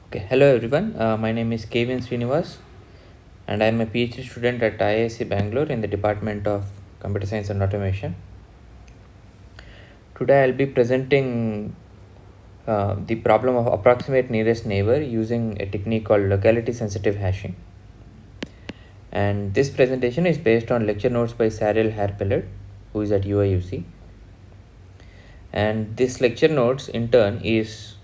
Okay, hello everyone. My name is Kevin Srinivas, and I am a PhD student at IISc Bangalore in the Department of Computer Science and Automation. Today, I'll be presenting the problem of approximate nearest neighbor using a technique called locality sensitive hashing. And this presentation is based on lecture notes by Saril Harpellet, who is at UIUC. And this lecture notes in turn is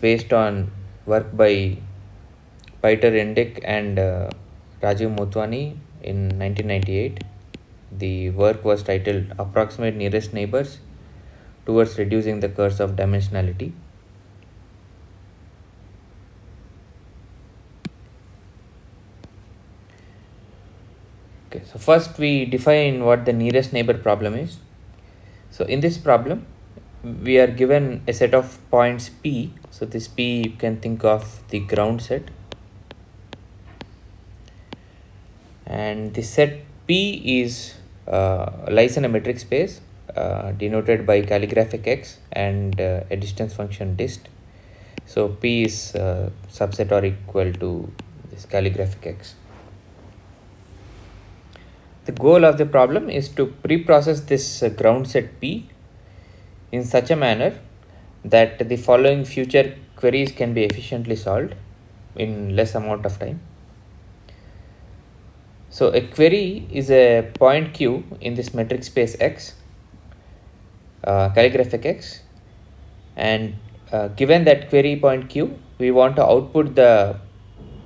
based on work by Peter Endick and Rajiv Motwani in 1998. The work was titled Approximate Nearest Neighbors Towards Reducing the Curse of Dimensionality. Okay, so first we define what the nearest neighbor problem is. So in this problem, we are given a set of points P. So this P you can think of the ground set. And the set P is lies in a metric space denoted by calligraphic x and a distance function dist. So P is subset or equal to this calligraphic x. The goal of the problem is to pre-process this ground set P in such a manner that the following future queries can be efficiently solved in less amount of time. So a query is a point Q in this metric space X, calligraphic X, and given that query point Q, we want to output the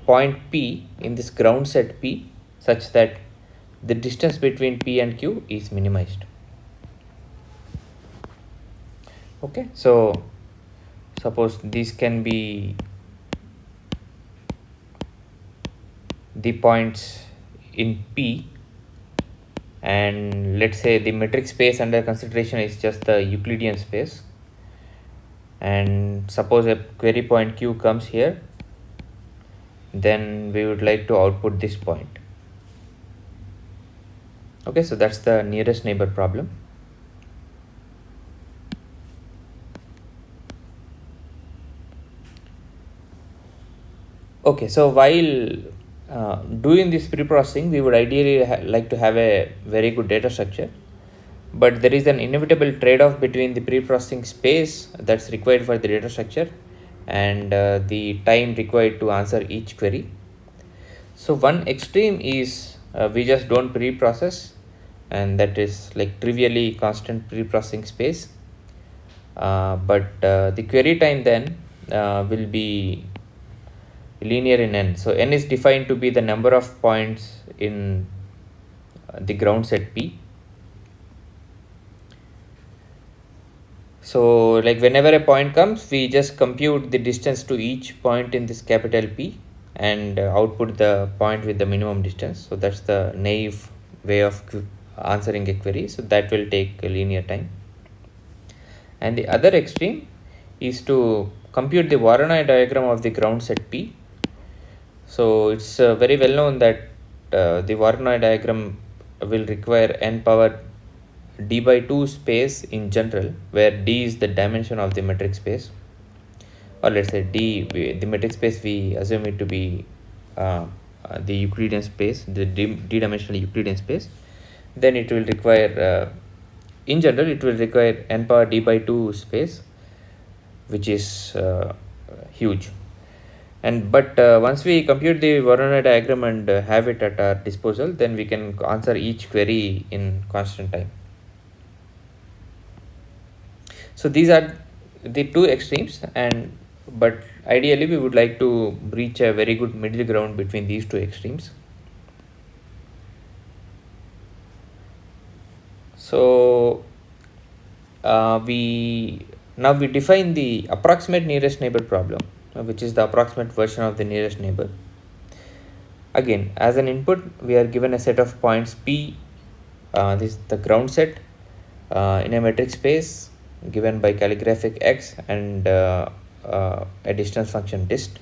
point P in this ground set P such that the distance between P and Q is minimized. Okay, so suppose these can be the points in P, and let's say the metric space under consideration is just the Euclidean space, and suppose a query point Q comes here, then we would like to output this point. Okay, so that's the nearest neighbor problem. Okay, so while doing this pre-processing, we would ideally like to have a very good data structure, but there is an inevitable trade-off between the pre-processing space that's required for the data structure and the time required to answer each query. So one extreme is we just don't pre-process, and that is like trivially constant pre-processing space, but the query time then will be linear in n. So n is defined to be the number of points in the ground set P. So like whenever a point comes, we just compute the distance to each point in this capital P and output the point with the minimum distance. So that's the naive way of answering a query. So that will take a linear time. And the other extreme is to compute the Voronoi diagram of the ground set P. So it's very well known that the Voronoi diagram will require n power d by 2 space in general, where d is the dimension of the metric space, or let's say the metric space we assume it to be the Euclidean space, the d-dimensional Euclidean space. Then it will require in general it will require n power d by 2 space, which is huge. But once we compute the Voronoi diagram and have it at our disposal, then we can answer each query in constant time. So these are the two extremes, but ideally we would like to reach a very good middle ground between these two extremes. So we define the approximate nearest neighbor problem, which is the approximate version of the nearest neighbor. Again, as an input, we are given a set of points P, this is the ground set, in a metric space given by calligraphic x and a distance function dist.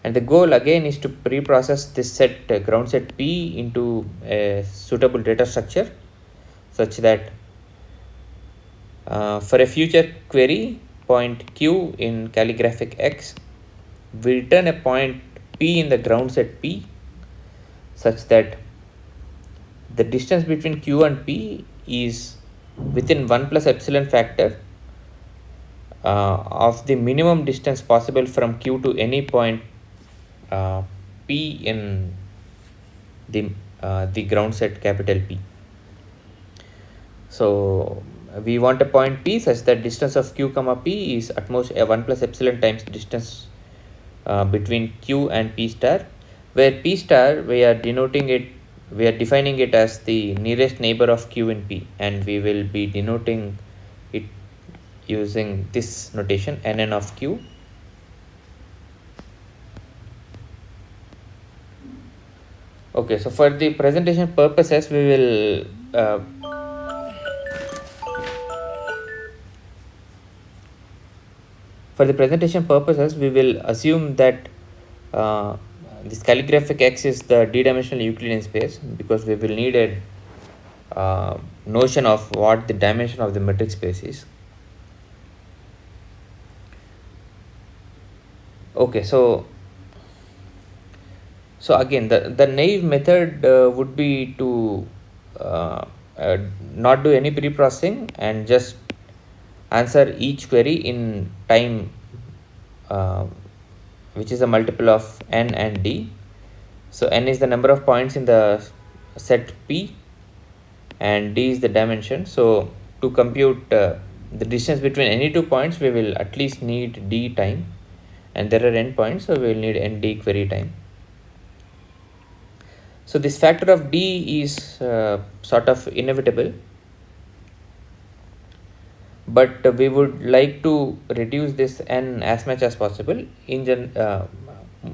And the goal again is to pre-process this set ground set P into a suitable data structure such that For a future query point Q in calligraphic X, we return a point P in the ground set P such that the distance between Q and P is within 1 plus epsilon factor of the minimum distance possible from Q to any point P in the ground set capital P. So we want a point P such that distance of Q comma P is at most a 1 plus epsilon times distance between Q and P star, where P star we are defining it as the nearest neighbor of Q in P, and we will be denoting it using this notation nn of Q. Okay, so for the presentation purposes we will assume that this calligraphic X is the d-dimensional Euclidean space, because we will need a notion of what the dimension of the metric space is. Okay, so again the naive method would be to not do any pre-processing and just answer each query in time which is a multiple of n and d. So n is the number of points in the set P and d is the dimension. So to compute the distance between any 2 points, we will at least need d time, and there are n points, so we will need nd query time. So this factor of d is sort of inevitable, but we would like to reduce this n as much as possible.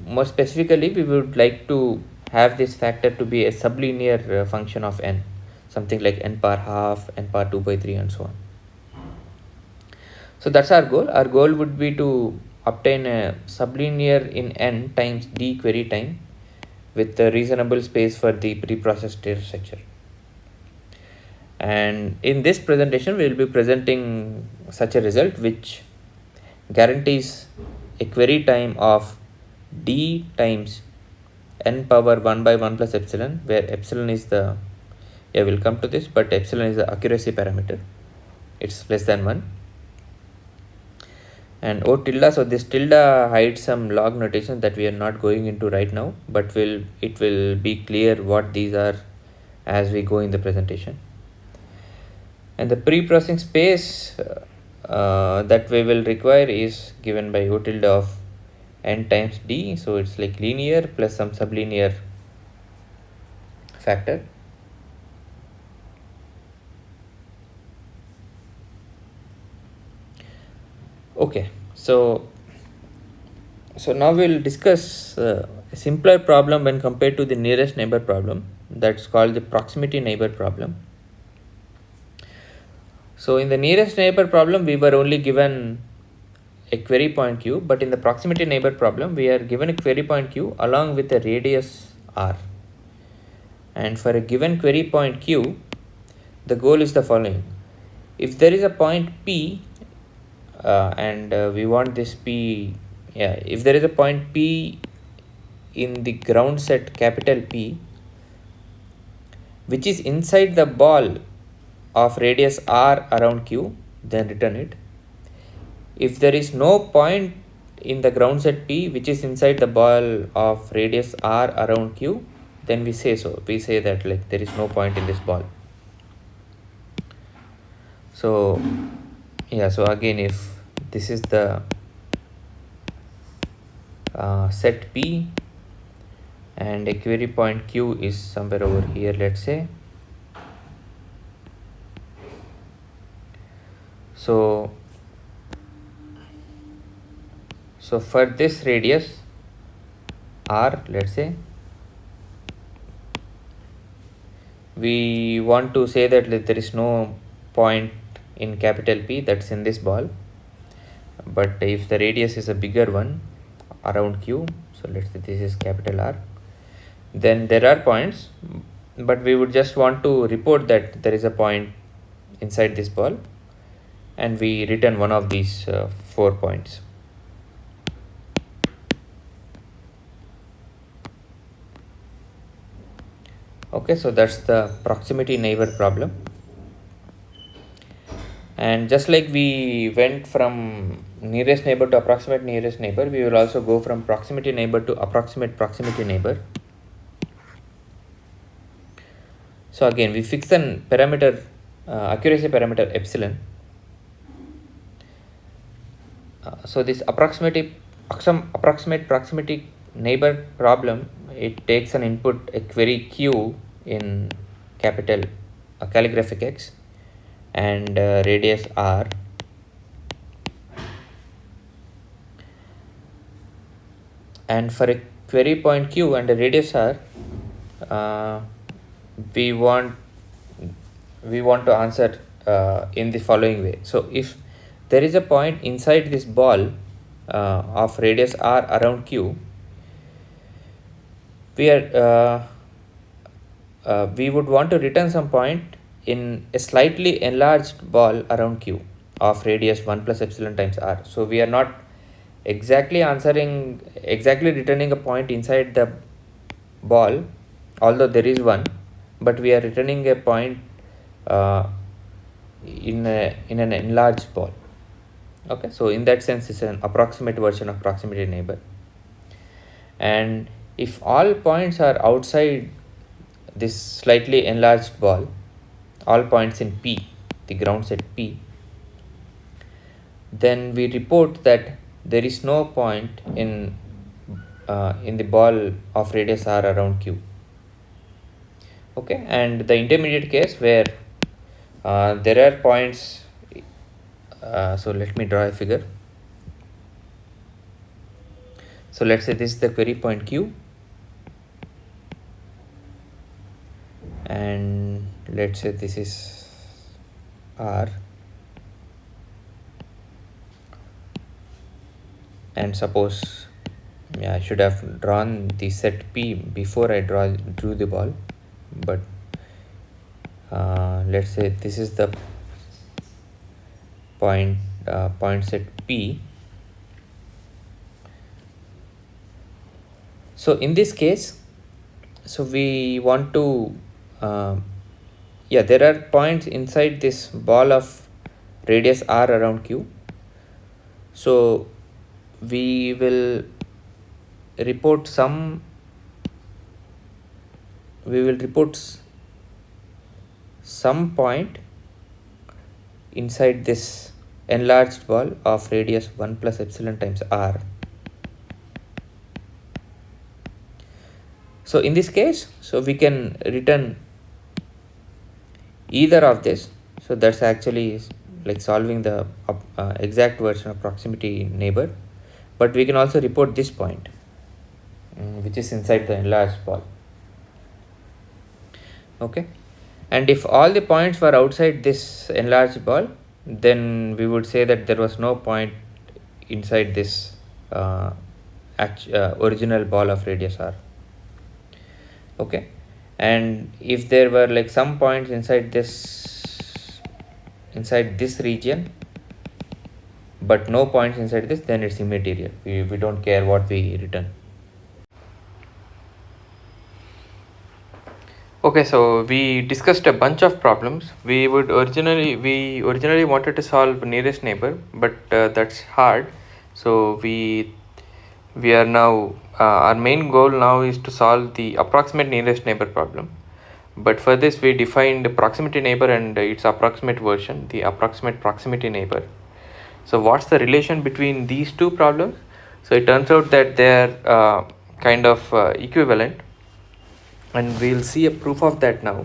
More specifically, we would like to have this factor to be a sublinear function of n, something like n power half, n power 2 by 3 and so on. So that's our goal. Our goal would be to obtain a sublinear in n times d query time with a reasonable space for the preprocessed data structure. And in this presentation, we will be presenting such a result which guarantees a query time of d times n power 1 by 1 plus epsilon, where epsilon is the, we'll come to this, but epsilon is the accuracy parameter. It's less than 1. And O tilde, so this tilde hides some log notation that we are not going into right now, but it will be clear what these are as we go in the presentation. And the pre-processing space that we will require is given by O tilde of n times d, so it's like linear plus some sublinear factor. Okay, so now we'll discuss a simpler problem when compared to the nearest neighbor problem, that's called the proximity neighbor problem. So in the nearest neighbor problem, we were only given a query point Q, but in the proximity neighbor problem, we are given a query point Q along with a radius R. And for a given query point Q, the goal is the following. If there is a point P and we want this P, if there is a point P in the ground set capital P, which is inside the ball of radius R around Q, then return it. If there is no point in the ground set P which is inside the ball of radius R around Q, then we say so. We say that like there is no point in this ball. So so again, if this is the set P and a query point Q is somewhere over here, let's say. So for this radius R, let's say, we want to say that there is no point in capital P that's in this ball, but if the radius is a bigger one around Q, so let's say this is capital R, then there are points, but we would just want to report that there is a point inside this ball. and we return one of these 4 points. Okay, so that's the proximity neighbor problem. And just like we went from nearest neighbor to approximate nearest neighbor, we will also go from proximity neighbor to approximate proximity neighbor. So again, we fix an parameter, accuracy parameter epsilon. So this approximate proximity neighbor problem, it takes an input, a query q in capital calligraphic X and radius r, and for a query point q and a radius r, we want to answer in the following way. So if there is a point inside this ball of radius r around q, we would want to return some point in a slightly enlarged ball around q of radius 1 plus epsilon times r. So we are not exactly returning a point inside the ball, although there is one, but we are returning a point in an enlarged ball. Okay, so in that sense it's an approximate version of proximity neighbor. And if all points are outside this slightly enlarged ball, all points in P, the ground set P, then we report that there is no point in the ball of radius r around q. Okay, and the intermediate case where there are points, so let me draw a figure. So let's say this is the query point q, and let's say this is r, and suppose I should have drawn the set P before I drew the ball, but let's say this is the point set P. So in this case, so we want to there are points inside this ball of radius r around q. So we will report some point inside this enlarged ball of radius 1 plus epsilon times r. So in this case, so we can return either of this. So that's actually like solving the exact version of proximity neighbor, but we can also report this point which is inside the enlarged ball. Okay, and if all the points were outside this enlarged ball, then we would say that there was no point inside this original ball of radius r. Okay, and if there were like some points inside this region but no points inside this, then it's immaterial. We don't care what we return. Okay, so we discussed a bunch of problems. We originally wanted to solve nearest neighbor, but that's hard. So we are now our main goal now is to solve the approximate nearest neighbor problem. But for this we defined the proximity neighbor and its approximate version, the approximate proximity neighbor. So what's the relation between these two problems? So it turns out that they are kind of equivalent, and we'll see a proof of that now.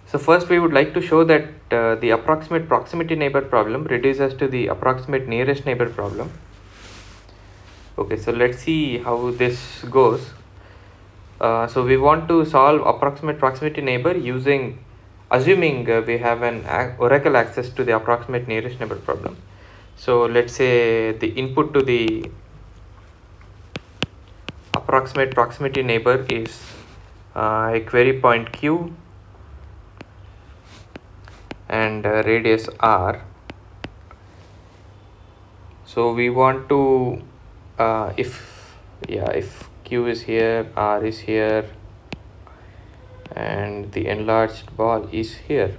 So first we would like to show that the approximate proximity neighbor problem reduces to the approximate nearest neighbor problem. Okay, so let's see how this goes. So we want to solve approximate proximity neighbor assuming we have an oracle access to the approximate nearest neighbor problem. So let's say the input to the approximate proximity neighbor is a query point q, and radius r. So we want to if q is here, r is here, and the enlarged ball is here,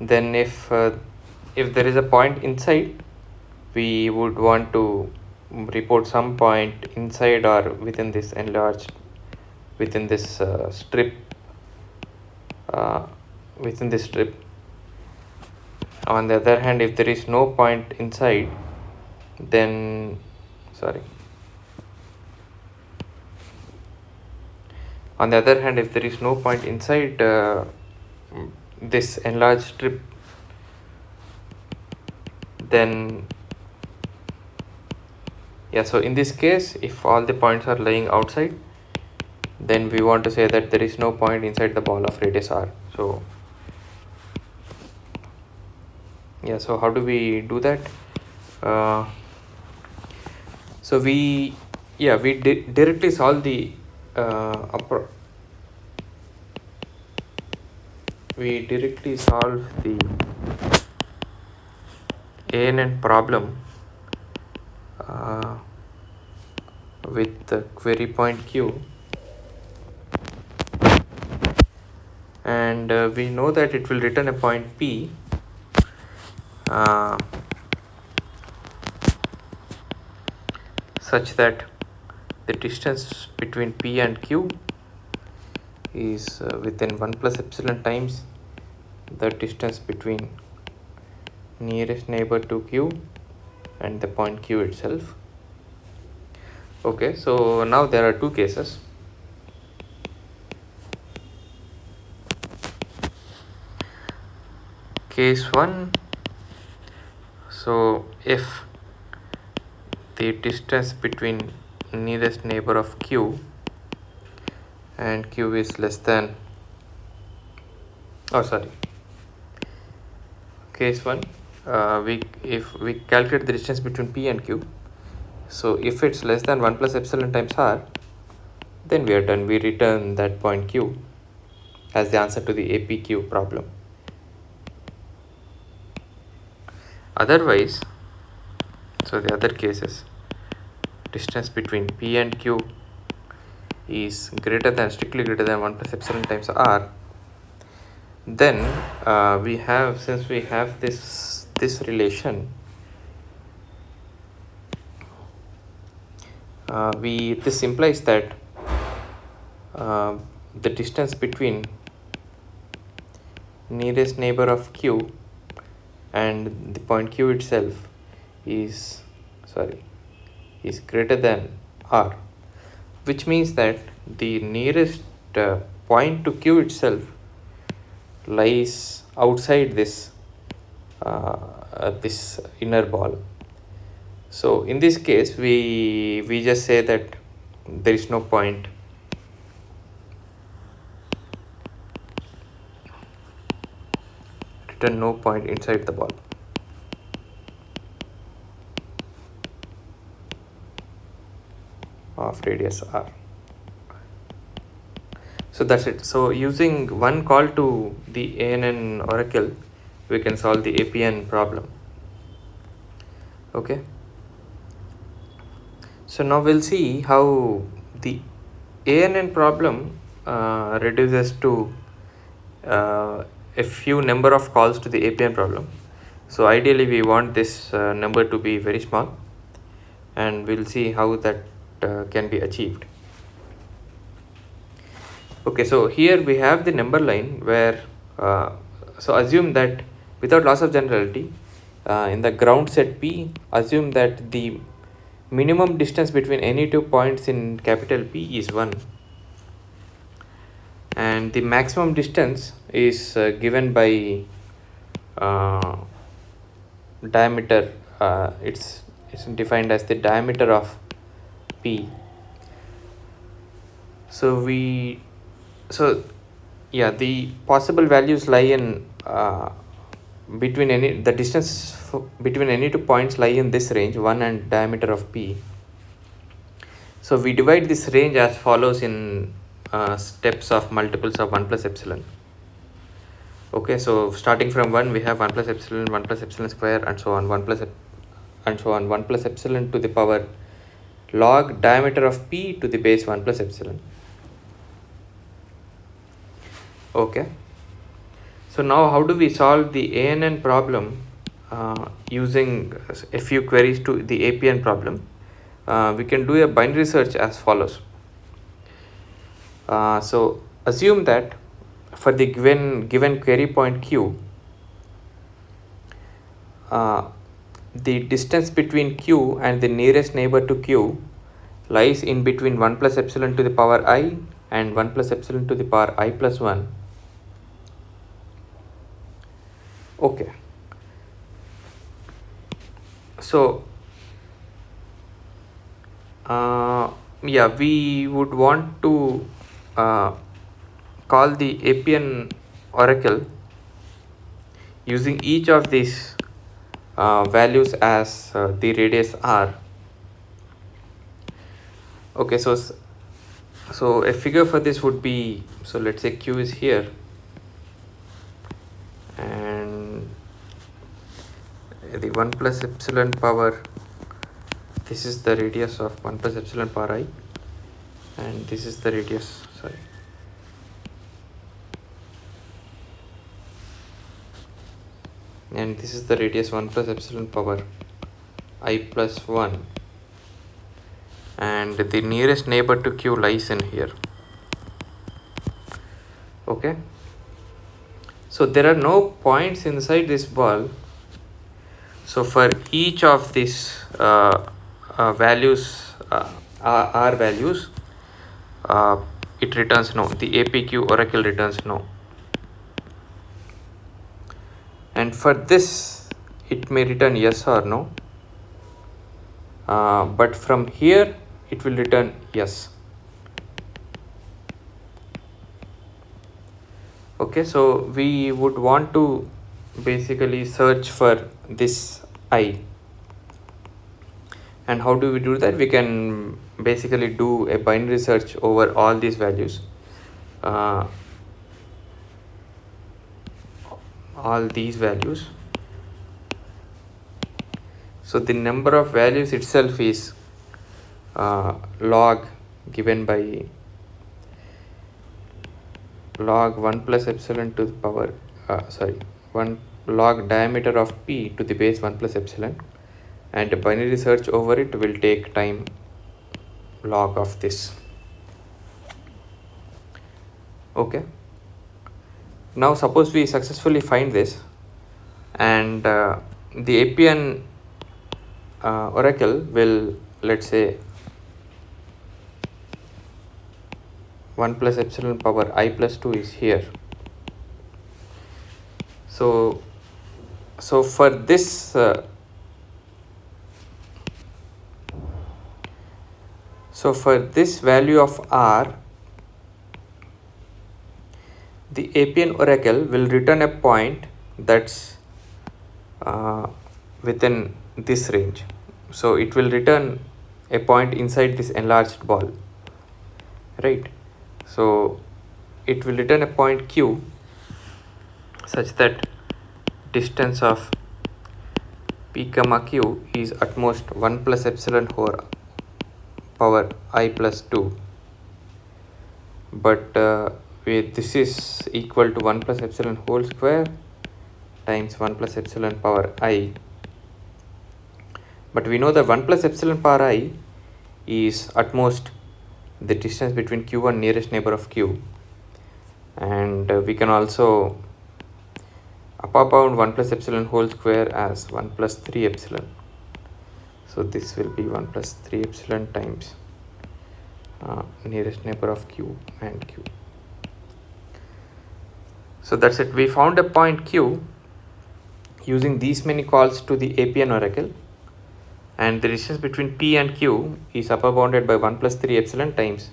then if there is a point inside, we would want to report some point inside or within this enlarged, within this strip, within this strip. On the other hand, if there is no point inside, then on the other hand, if there is no point inside this enlarged strip, then so in this case, if all the points are lying outside, then we want to say that there is no point inside the ball of radius r. So so how do we do that? So we directly solve the ANN problem with the query point q, and we know that it will return a point p such that the distance between p and q is within 1 plus epsilon times the distance between nearest neighbor to q and the point q itself. Okay, so now there are two cases. Case 1, so if the distance between nearest neighbor of q and q is less than, case 1, if we calculate the distance between p and q, so if it's less than 1 plus epsilon times r, then we are done. We return that point q as the answer to the APQ problem. Otherwise, so the other cases, distance between p and q is strictly greater than 1 plus epsilon times r, then since we have this relation, this implies that the distance between nearest neighbor of q and the point q itself is greater than r, which means that the nearest point to q itself lies outside this this inner ball. So in this case, we just say that there is no point inside the ball. Of radius r. So that's it. So using one call to the ANN oracle, we can solve the APN problem. Okay. So now we'll see how the ANN problem reduces to a few number of calls to the APN problem. So ideally we want this number to be very small, and we'll see how that can be achieved. Okay, so here we have the number line where so assume that without loss of generality, in the ground set P, assume that the minimum distance between any two points in capital P is 1, and the maximum distance is given by diameter. It's defined as the diameter of P. So the possible values lie in the distance between any two points lie in this range 1 and diameter of P. So we divide this range as follows in steps of multiples of 1 plus epsilon. Okay, so starting from 1 we have 1 plus epsilon, 1 plus epsilon square, and so on, 1 plus and so on, 1 plus epsilon to the power log diameter of p to the base 1 plus epsilon. Okay, so now how do we solve the ANN problem using a few queries to the APN problem? We can do a binary search as follows. So assume that for the given query point q, the distance between q and the nearest neighbor to q lies in between 1 plus epsilon to the power I and 1 plus epsilon to the power I plus 1. Okay, so yeah, we would want to call the APN oracle using each of these values as the radius r. Okay, so a figure for this would be, so let's say q is here, and the 1 plus epsilon power, this is the radius of 1 plus epsilon power I, and this is the radius, sorry, and this is the radius 1 plus epsilon power I plus 1, and the nearest neighbor to q lies in here. Okay, so there are no points inside this ball, so for each of these values, r values, it returns no, the APQ oracle returns no, and for this it may return yes or no, but from here it will return yes. Okay, so we would want to basically search for this I, and how do we do that? We can basically do a binary search over all these values, all these values. So the number of values itself is log given by log 1 plus epsilon to the power 1 log diameter of p to the base 1 plus epsilon, and a binary search over it will take time log of this. Okay, now suppose we successfully find this, and the APN oracle will, let's say, 1 plus epsilon power I plus 2 is here. So for this value of r, the APN oracle will return a point that's within this range. So it will return a point inside this enlarged ball, right? So it will return a point q such that distance of p comma q is at most 1 plus epsilon power I plus 2, but this is equal to 1 plus epsilon whole square times 1 plus epsilon power I, but we know that 1 plus epsilon power I is at most the distance between q and nearest neighbor of q, and we can also upper bound 1 plus epsilon whole square as 1 plus 3 epsilon. So this will be 1 plus 3 epsilon times nearest neighbor of q and q. So that's it. We found a point q using these many calls to the APN oracle, and the distance between p and q is upper bounded by 1 plus 3 epsilon times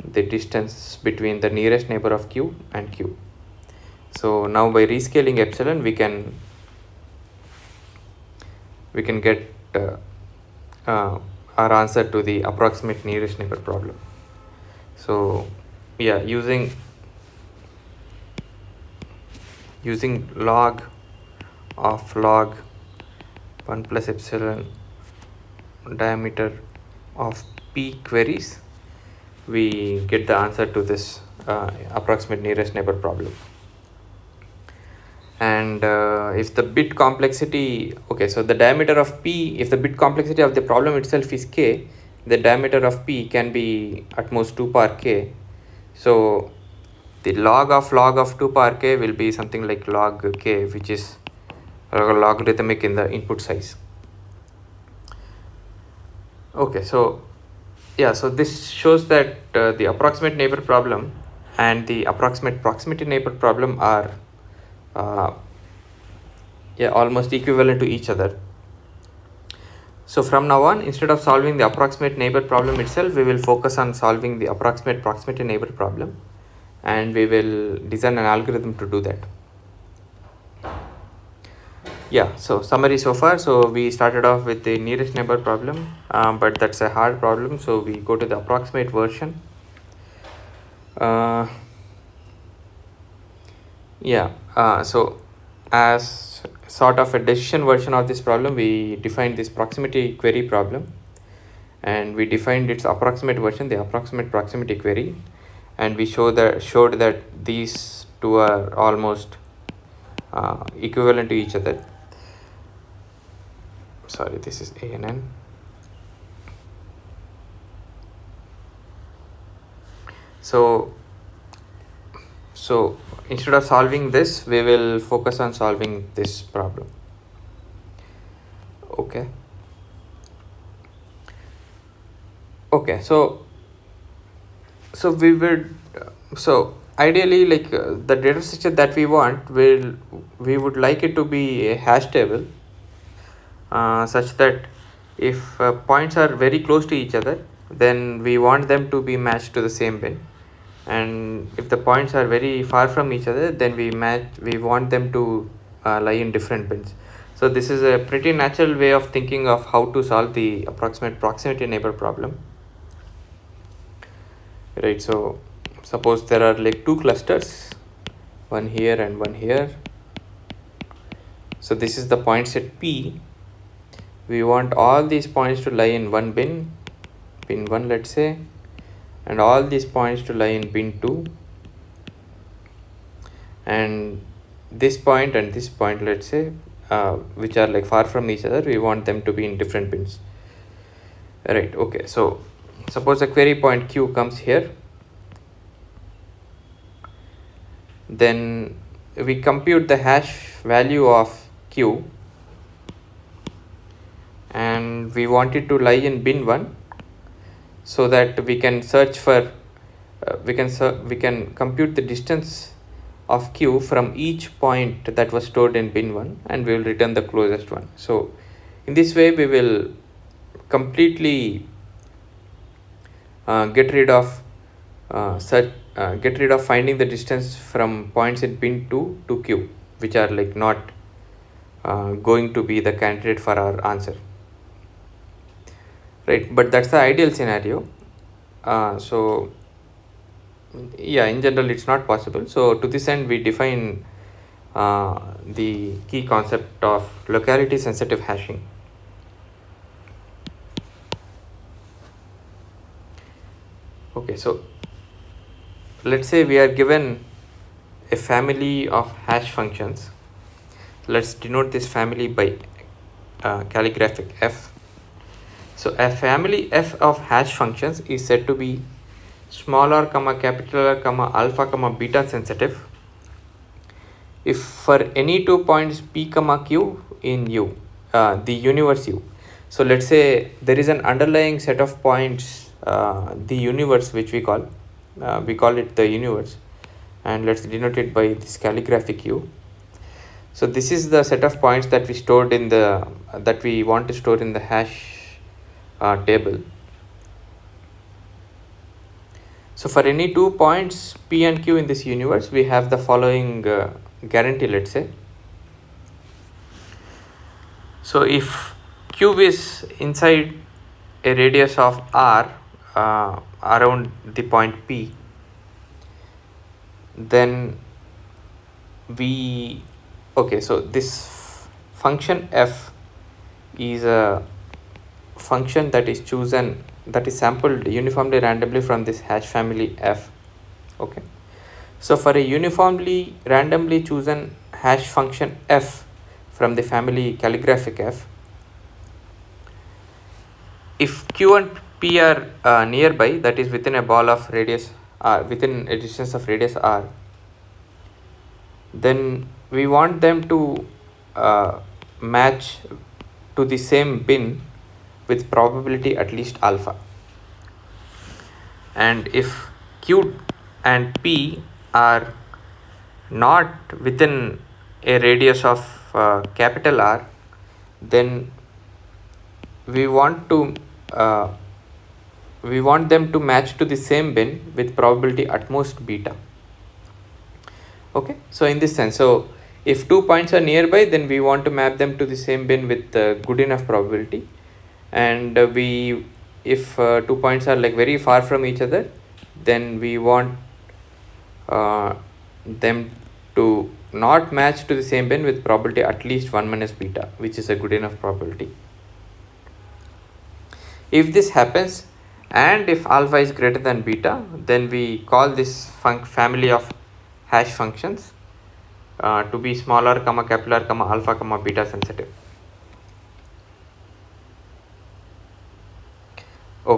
the distance between the nearest neighbor of q and q. So now by rescaling epsilon we can get our answer to the approximate nearest neighbor problem. So yeah, using log of log 1 plus epsilon diameter of p queries, we get the answer to this approximate nearest neighbor problem. And if the bit complexity, okay, so the diameter of p, if the bit complexity of the problem itself is k, the diameter of p can be at most 2 power k. So the log of 2 power k will be something like log k, which is logarithmic in the input size. Okay, so yeah, so this shows that the approximate neighbor problem and the approximate proximity neighbor problem are yeah, almost equivalent to each other. So from now on, instead of solving the approximate neighbor problem itself, we will focus on solving the approximate proximity neighbor problem, and we will design an algorithm to do that. Yeah, so summary so far. So we started off with the nearest neighbor problem, but that's a hard problem, so we go to the approximate version. So as sort of a decision version of this problem, we defined this proximity query problem, and we defined its approximate version, the approximate proximity query, and we showed that these two are almost equivalent to each other. Sorry, this is ANN. So instead of solving this, we will focus on solving this problem. Okay, so we would ideally, like the data structure that we want, we would like it to be a hash table, such that if points are very close to each other, then we want them to be matched to the same bin, and if the points are very far from each other, then we want them to lie in different bins. So this is a pretty natural way of thinking of how to solve the approximate proximity neighbor problem, right? So suppose there are like two clusters, one here and one here. So this is the point set P. We want all these points to lie in one bin 1, let's say, and all these points to lie in bin 2, and this point and this point, let's say, which are like far from each other, we want them to be in different bins, right? Okay, so suppose a query point Q comes here, then we compute the hash value of Q, and we want it to lie in bin 1, so that we can search for we can compute the distance of Q from each point that was stored in bin 1, and we will return the closest one. So in this way, we will completely get rid of finding the distance from points in bin 2 to Q, which are like not going to be the candidate for our answer, right? But that's the ideal scenario. So yeah, in general it's not possible. So to this end, we define the key concept of locality sensitive hashing. Okay, so let's say we are given a family of hash functions. Let's denote this family by calligraphic F. So a family F of hash functions is said to be small r, capital R, alpha, beta sensitive if for any 2 points P, Q in U, the universe U. So let's say there is an underlying set of points, the universe, which we call it the universe, and let's denote it by this calligraphic U. So this is the set of points that we want to store in the hash table. So for any 2 points P and Q in this universe, we have the following guarantee, let's say. So if Q is inside a radius of R around the point P, then we okay, so this function f is a function that is chosen, that is sampled uniformly randomly from this hash family f. Okay, so for a uniformly randomly chosen hash function f from the family calligraphic f, if q and p are nearby, that is within a ball of radius within a distance of radius r, then we want them to match to the same bin with probability at least alpha. And if q and p are not within a radius of capital R, then we want them to match to the same bin with probability at most beta. Okay, so in this sense, so if 2 points are nearby, then we want to map them to the same bin with good enough probability, and if 2 points are like very far from each other, then we want them to not match to the same bin with probability at least 1 minus beta, which is a good enough probability. If this happens and if alpha is greater than beta, then we call this family of hash functions to be smaller, capital R, alpha, beta sensitive.